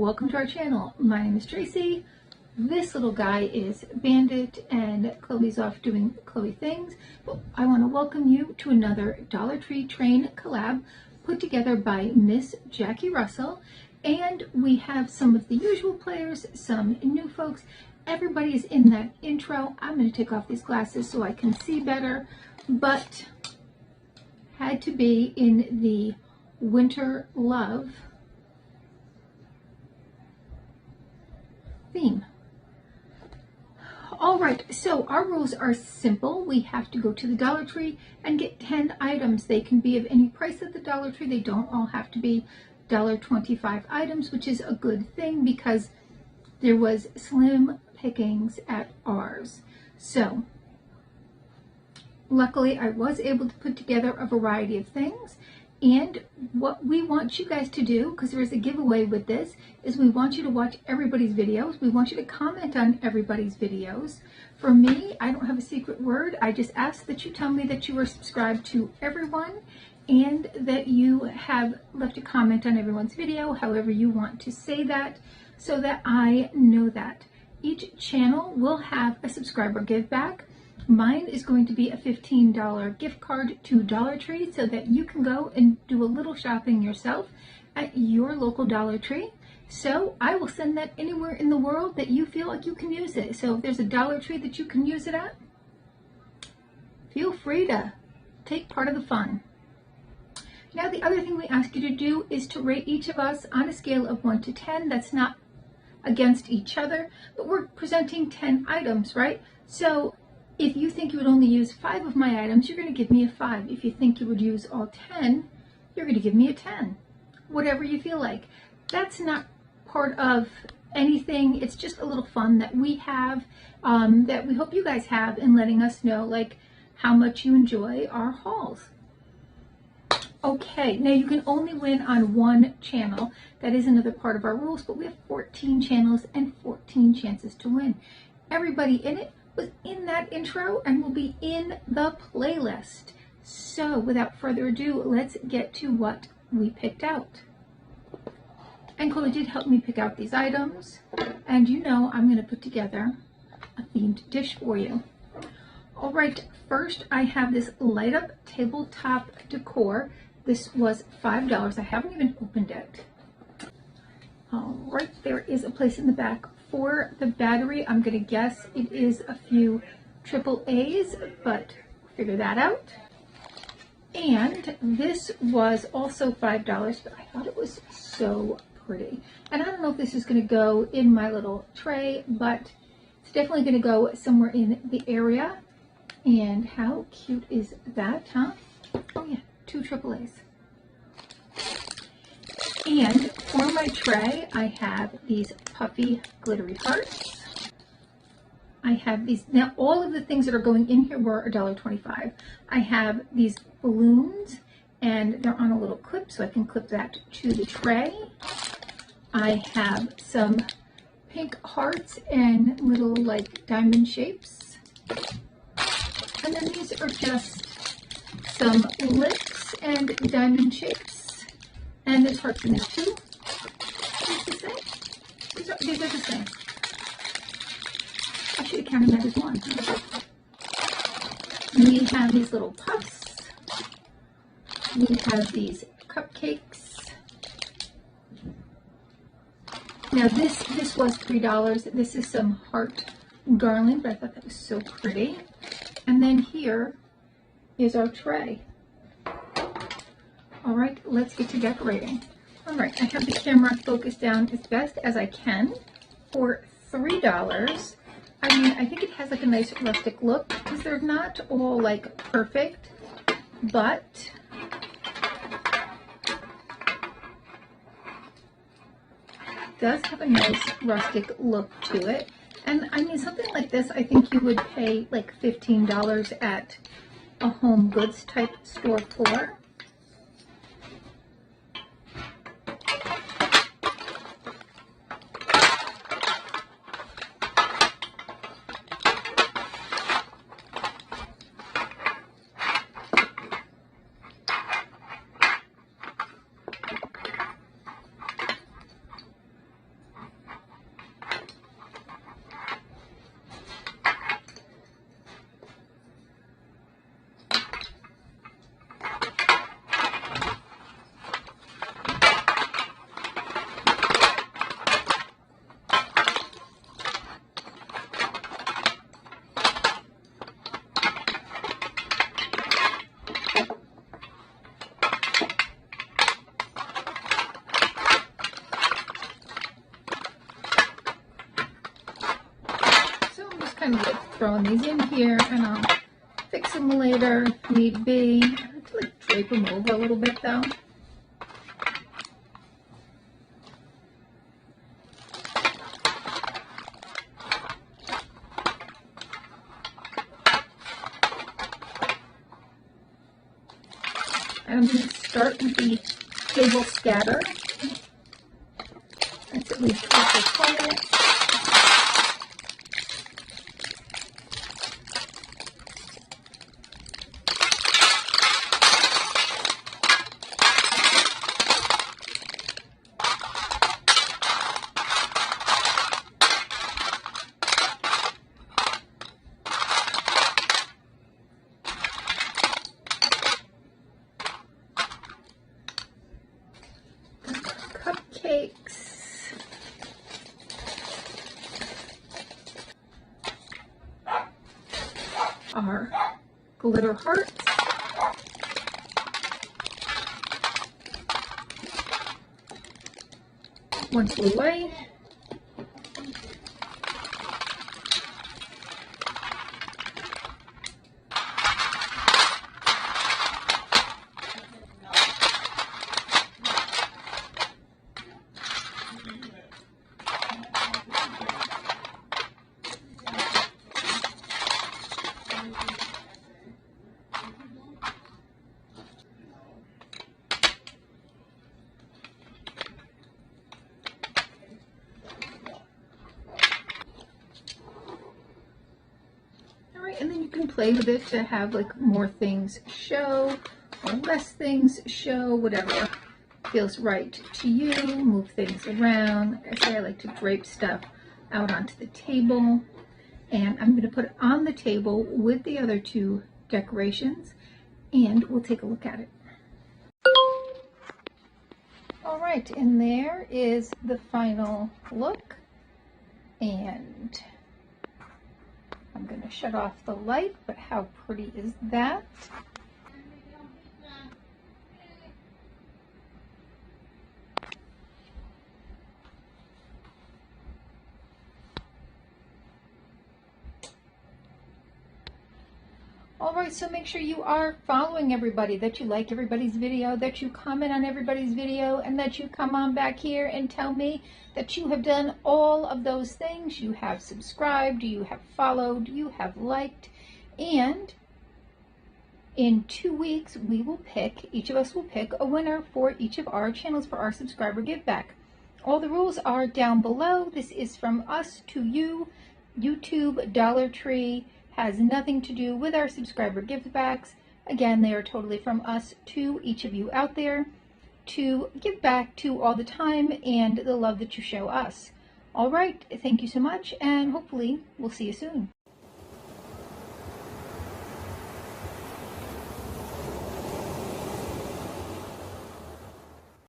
welcome to our channel. My name is Tracy. This little guy is Bandit and Chloe's off doing Chloe things. But I want to welcome you to another Dollar Tree train collab put together by Miss Jackie Russell. And we have some of the usual players, some new folks. Everybody is in that intro. I'm going to take off these glasses so I can see better, but had to be in the Winter Love theme. All right, so our rules are simple. We have to go to the Dollar Tree and get 10 items. They can be of any price at the Dollar Tree. They don't all have to be $1.25 items, which is a good thing because there was slim pickings at ours. So luckily I was able to put together a variety of things. And what we want you guys to do, because there is a giveaway with this, is we want you to watch everybody's videos. We want you to comment on everybody's videos. For me, I don't have a secret word. I just ask that you tell me that you are subscribed to everyone and that you have left a comment on everyone's video, however you want to say that, so that I know that. Each channel will have a subscriber give back. Mine is going to be a $15 gift card to Dollar Tree so that you can go and do a little shopping yourself at your local Dollar Tree. So I will send that anywhere in the world that you feel like you can use it. So if there's a Dollar Tree that you can use it at, feel free to take part of the fun. Now, the other thing we ask you to do is to rate each of us on a scale of 1 to 10. That's not against each other, but we're presenting 10 items, right? So if you think you would only use 5 of my items, you're going to give me a 5. If you think you would use all 10, you're going to give me a 10. Whatever you feel like. That's not part of anything. It's just a little fun that we have, that we hope you guys have in letting us know like how much you enjoy our hauls. Okay, now you can only win on one channel. That is another part of our rules, but we have 14 channels and 14 chances to win. Everybody in it was in that intro and will be in the playlist. So without further ado, let's get to what we picked out. And Chloe did help me pick out these items, and you know I'm going to put together a themed dish for you. All right, first I have this light up tabletop decor. This was $5. I haven't even opened it. All right, there is a place in the back for the battery. I'm going to guess it is a few AAAs, but we'll figure that out. And this was also $5, but I thought it was so pretty. And I don't know if this is going to go in my little tray, but it's definitely going to go somewhere in the area. And how cute is that, huh? Oh yeah, 2 AAAs. And for my tray, I have these puffy glittery hearts. I have these, now all of the things that are going in here were $1.25. I have these balloons and they're on a little clip, so I can clip that to the tray. I have some pink hearts and little like diamond shapes. And then these are just some lips and diamond shapes. And there's hearts in this too. Is the same? These are the same. I should have counted that as one. We have these little puffs. We have these cupcakes. Now this was $3. This is some heart garland, but I thought that was so pretty. And then here is our tray. All right, let's get to decorating. All right, I have the camera focused down as best as I can for $3. I mean, I think it has like a nice rustic look because they're not all like perfect, but it does have a nice rustic look to it. And I mean, something like this, I think you would pay like $15 at a home goods type store for. throwing these in here, and I'll fix them later if need be. I have to like drape them over a little bit though. And I'm going to start with the table scatter. That's at least what they call it. Cupcakes. Our glitter hearts. One flew away. And then you can play with it to have like more things show or less things show, whatever feels right to you. Move things around. Like I say, I like to drape stuff out onto the table, and I'm going to put it on the table with the other two decorations, and we'll take a look at it. All right, and there is the final look, and I'm going to shut off the light, but how pretty is that? All right, so make sure you are following everybody, that you like everybody's video, that you comment on everybody's video, and that you come on back here and tell me that you have done all of those things. You have subscribed, you have followed, you have liked, and in 2 weeks, we will pick, each of us will pick a winner for each of our channels for our subscriber give back. All the rules are down below. This is from us to you. YouTube, Dollar Tree, has nothing to do with our subscriber givebacks. Again, they are totally from us to each of you out there to give back to all the time and the love that you show us. All right, thank you so much, and hopefully we'll see you soon.